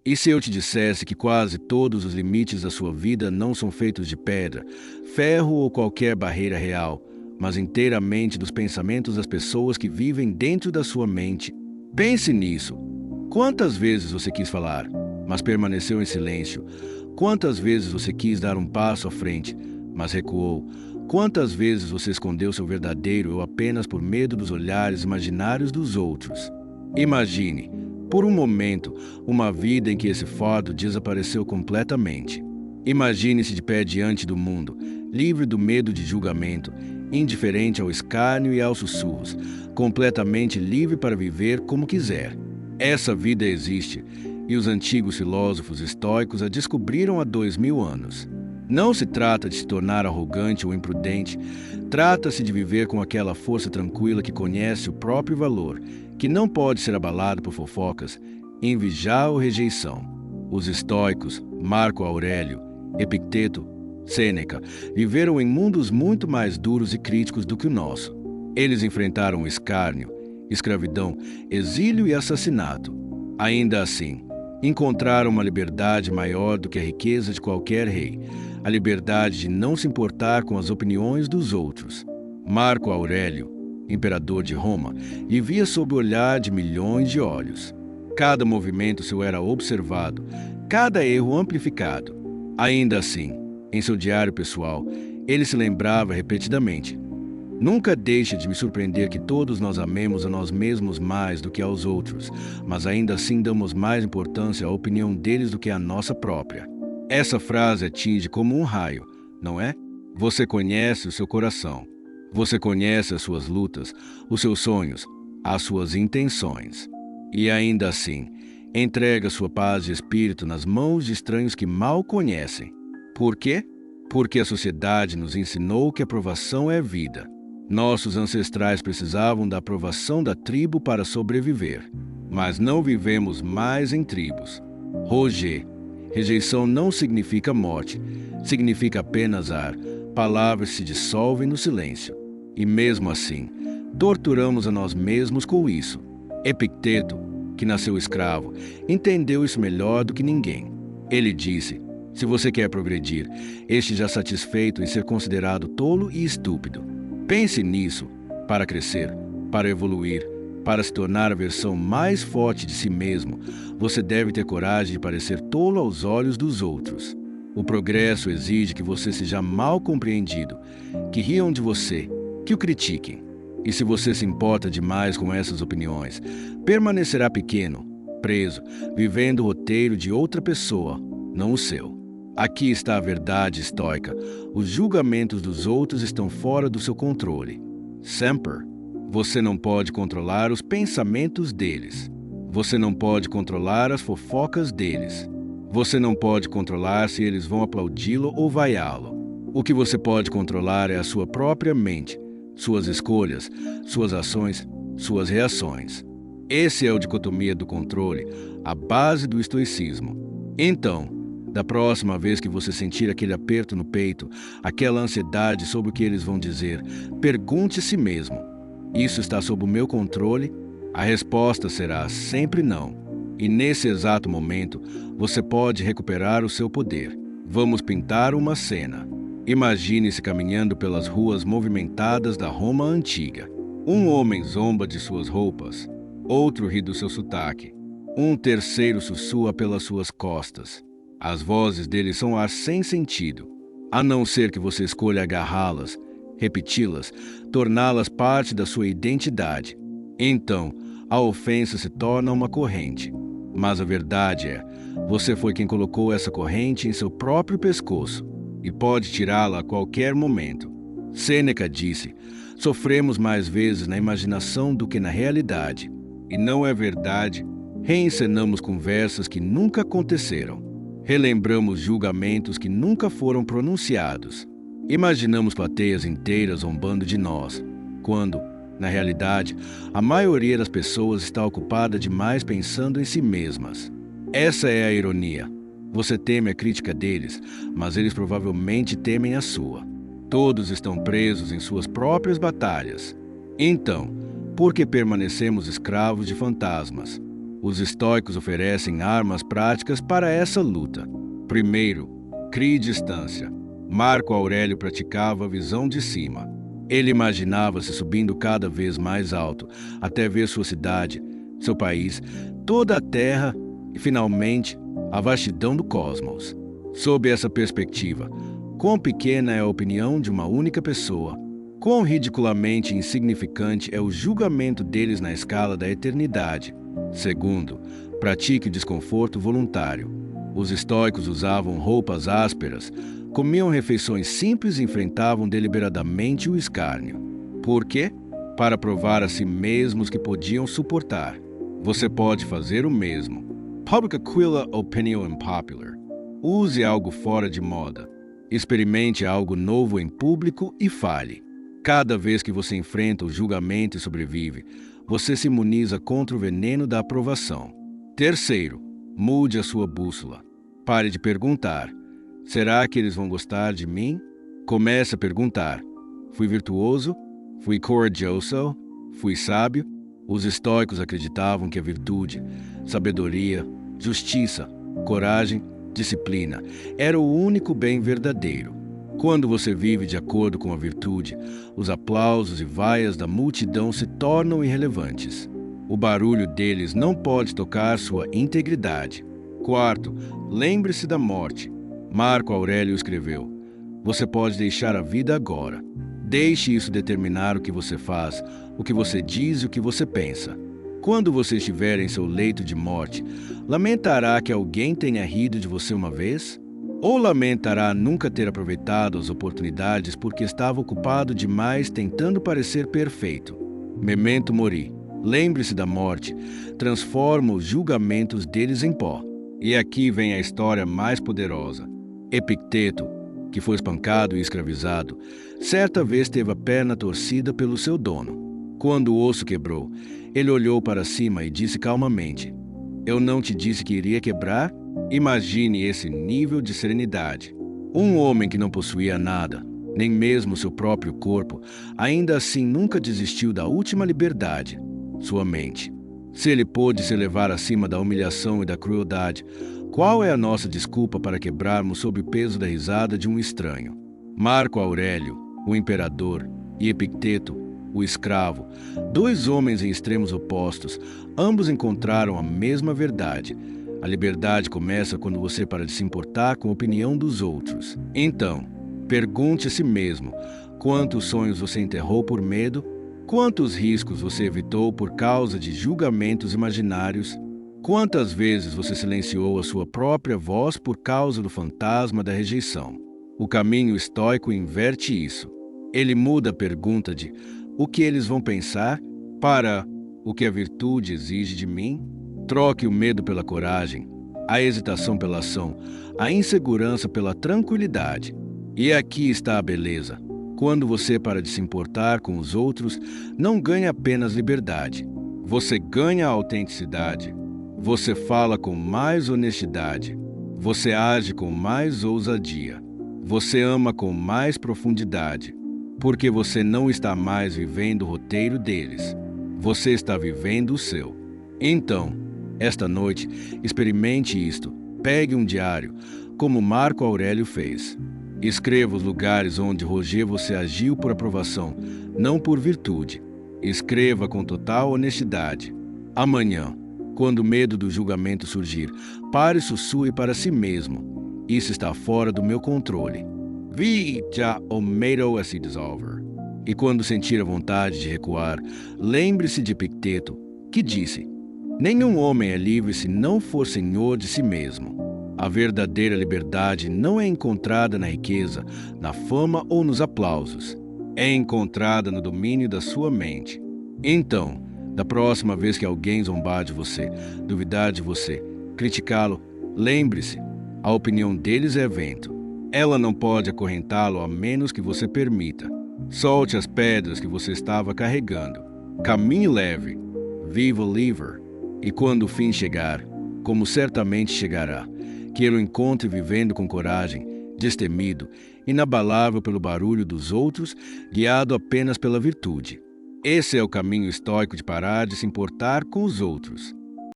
E se eu te dissesse que quase todos os limites da sua vida não são feitos de pedra, ferro ou qualquer barreira real, mas inteiramente dos pensamentos das pessoas que vivem dentro da sua mente? Pense nisso. Quantas vezes você quis falar, mas permaneceu em silêncio? Quantas vezes você quis dar um passo à frente, mas recuou? Quantas vezes você escondeu seu verdadeiro eu apenas por medo dos olhares imaginários dos outros? Imagine, por um momento, uma vida em que esse fardo desapareceu completamente. Imagine-se de pé diante do mundo, livre do medo de julgamento, indiferente ao escárnio e aos sussurros, completamente livre para viver como quiser. Essa vida existe, e os antigos filósofos estoicos a descobriram há 2000 anos. Não se trata de se tornar arrogante ou imprudente, trata-se de viver com aquela força tranquila que conhece o próprio valor, que não pode ser abalado por fofocas, inveja ou rejeição. Os estoicos, Marco Aurélio, Epicteto, Sêneca, viveram em mundos muito mais duros e críticos do que o nosso. Eles enfrentaram escárnio, escravidão, exílio e assassinato. Ainda assim, encontraram uma liberdade maior do que a riqueza de qualquer rei, a liberdade de não se importar com as opiniões dos outros. Marco Aurélio, imperador de Roma, vivia sob o olhar de milhões de olhos. Cada movimento seu era observado, cada erro amplificado. Ainda assim, em seu diário pessoal, ele se lembrava repetidamente: nunca deixe de me surpreender que todos nós amemos a nós mesmos mais do que aos outros, mas ainda assim damos mais importância à opinião deles do que à nossa própria. Essa frase atinge como um raio, não é? Você conhece o seu coração. Você conhece as suas lutas, os seus sonhos, as suas intenções. E ainda assim, entrega sua paz de espírito nas mãos de estranhos que mal conhecem. Por quê? Porque a sociedade nos ensinou que a aprovação é vida. Nossos ancestrais precisavam da aprovação da tribo para sobreviver. Mas não vivemos mais em tribos. Roger. Rejeição não significa morte, significa apenas ar. Palavras se dissolvem no silêncio. E mesmo assim, torturamos a nós mesmos com isso. Epicteto, que nasceu escravo, entendeu isso melhor do que ninguém. Ele disse: se você quer progredir, esteja satisfeito em ser considerado tolo e estúpido. Pense nisso. Para crescer, para evoluir, para se tornar a versão mais forte de si mesmo, você deve ter coragem de parecer tolo aos olhos dos outros. O progresso exige que você seja mal compreendido, que riam de você, que o critiquem. E se você se importa demais com essas opiniões, permanecerá pequeno, preso, vivendo o roteiro de outra pessoa, não o seu. Aqui está a verdade estoica. Os julgamentos dos outros estão fora do seu controle. Semper. Você não pode controlar os pensamentos deles. Você não pode controlar as fofocas deles. Você não pode controlar se eles vão aplaudi-lo ou vaiá-lo. O que você pode controlar é a sua própria mente, suas escolhas, suas ações, suas reações. Esse é o dicotomia do controle, a base do estoicismo. Então, da próxima vez que você sentir aquele aperto no peito, aquela ansiedade sobre o que eles vão dizer, pergunte a si mesmo: isso está sob o meu controle? A resposta será sempre não. E nesse exato momento, você pode recuperar o seu poder. Vamos pintar uma cena. Imagine-se caminhando pelas ruas movimentadas da Roma antiga. Um homem zomba de suas roupas, outro ri do seu sotaque. Um terceiro sussurra pelas suas costas. As vozes deles são ar sem sentido, a não ser que você escolha agarrá-las, repeti-las, torná-las parte da sua identidade. Então, a ofensa se torna uma corrente. Mas a verdade é, você foi quem colocou essa corrente em seu próprio pescoço e pode tirá-la a qualquer momento. Sêneca disse: sofremos mais vezes na imaginação do que na realidade. E não é verdade? Reencenamos conversas que nunca aconteceram. Relembramos julgamentos que nunca foram pronunciados. Imaginamos plateias inteiras zombando de nós, quando, na realidade, a maioria das pessoas está ocupada demais pensando em si mesmas. Essa é a ironia. Você teme a crítica deles, mas eles provavelmente temem a sua. Todos estão presos em suas próprias batalhas. Então, por que permanecemos escravos de fantasmas? Os estoicos oferecem armas práticas para essa luta. Primeiro, crie distância. Marco Aurélio praticava a visão de cima. Ele imaginava-se subindo cada vez mais alto, até ver sua cidade, seu país, toda a terra e, finalmente, a vastidão do cosmos. Sob essa perspectiva, quão pequena é a opinião de uma única pessoa, quão ridiculamente insignificante é o julgamento deles na escala da eternidade. Segundo, pratique o desconforto voluntário. Os estoicos usavam roupas ásperas, comiam refeições simples e enfrentavam deliberadamente o escárnio. Por quê? Para provar a si mesmos que podiam suportar. Você pode fazer o mesmo. Public Aquila Opinion Unpopular. Use algo fora de moda. Experimente algo novo em público e fale. Cada vez que você enfrenta o julgamento e sobrevive, você se imuniza contra o veneno da aprovação. Terceiro, mude a sua bússola. Pare de perguntar: será que eles vão gostar de mim? Comece a perguntar: fui virtuoso? Fui corajoso? Fui sábio? Os estoicos acreditavam que a virtude, sabedoria, justiça, coragem, disciplina era o único bem verdadeiro. Quando você vive de acordo com a virtude, os aplausos e vaias da multidão se tornam irrelevantes. O barulho deles não pode tocar sua integridade. Quarto, lembre-se da morte. Marco Aurélio escreveu: você pode deixar a vida agora. Deixe isso determinar o que você faz, o que você diz e o que você pensa. Quando você estiver em seu leito de morte, lamentará que alguém tenha rido de você uma vez? Ou lamentará nunca ter aproveitado as oportunidades porque estava ocupado demais tentando parecer perfeito? Memento mori. Lembre-se da morte. Transforma os julgamentos deles em pó. E aqui vem a história mais poderosa. Epicteto, que foi espancado e escravizado, certa vez teve a perna torcida pelo seu dono. Quando o osso quebrou, ele olhou para cima e disse calmamente: eu não te disse que iria quebrar? Imagine esse nível de serenidade. Um homem que não possuía nada, nem mesmo seu próprio corpo, ainda assim nunca desistiu da última liberdade, sua mente. Se ele pôde se elevar acima da humilhação e da crueldade, qual é a nossa desculpa para quebrarmos sob o peso da risada de um estranho? Marco Aurélio, o imperador, e Epicteto, o escravo, dois homens em extremos opostos, ambos encontraram a mesma verdade. A liberdade começa quando você para de se importar com a opinião dos outros. Então, pergunte a si mesmo: quantos sonhos você enterrou por medo? Quantos riscos você evitou por causa de julgamentos imaginários? Quantas vezes você silenciou a sua própria voz por causa do fantasma da rejeição? O caminho estoico inverte isso. Ele muda a pergunta de o que eles vão pensar para o que a virtude exige de mim. Troque o medo pela coragem, a hesitação pela ação, a insegurança pela tranquilidade. E aqui está a beleza. Quando você para de se importar com os outros, não ganha apenas liberdade. Você ganha autenticidade. Você fala com mais honestidade. Você age com mais ousadia. Você ama com mais profundidade. Porque você não está mais vivendo o roteiro deles. Você está vivendo o seu. Então, esta noite, experimente isto. Pegue um diário, como Marco Aurélio fez. Escreva os lugares onde você agiu por aprovação, não por virtude. Escreva com total honestidade. Amanhã, quando o medo do julgamento surgir, pare e sussurre para si mesmo: isso está fora do meu controle. Vi já o medo a se dissolver. E quando sentir a vontade de recuar, lembre-se de Epicteto, que disse: nenhum homem é livre se não for senhor de si mesmo. A verdadeira liberdade não é encontrada na riqueza, na fama ou nos aplausos. É encontrada no domínio da sua mente. Então, da próxima vez que alguém zombar de você, duvidar de você, criticá-lo, lembre-se, a opinião deles é vento. Ela não pode acorrentá-lo a menos que você permita. Solte as pedras que você estava carregando. Caminhe leve. Viva livre. E quando o fim chegar, como certamente chegará, que ele o encontre vivendo com coragem, destemido, inabalável pelo barulho dos outros, guiado apenas pela virtude. Esse é o caminho estoico de parar de se importar com os outros.